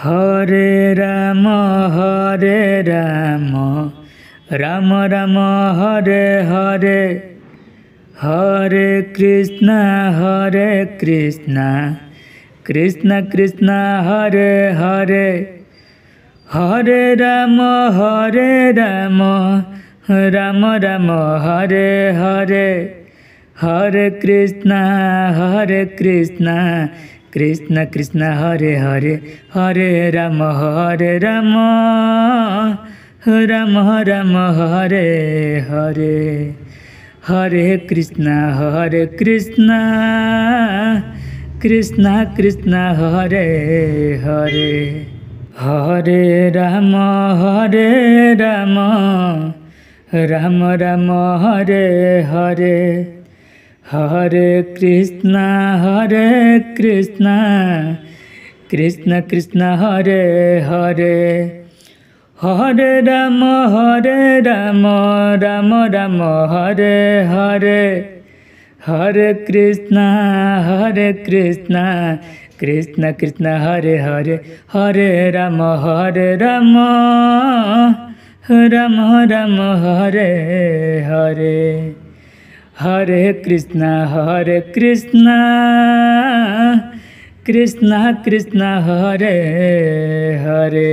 Hare Ram Ram Ram Hare Hare, Hare Krishna Krishna Krishna Hare Hare, Hare Ram Ram Ram Hare Hare, Hare Krishna Krishna Krishna Hare Hare, Hare Ram Ram Ram Hare Hare, Hare Krishna Krishna Krishna Hare Hare, Hare Ram Ram Ram Hare Hare, Hare Krishna Krishna Krishna Hare Hare, Hare Ram Ram Ram Hare Hare, Hare Krishna Krishna Krishna Hare Hare, Hare Ram Ram Ram Hare Hare, Hare Krishna Krishna Krishna Hare Hare.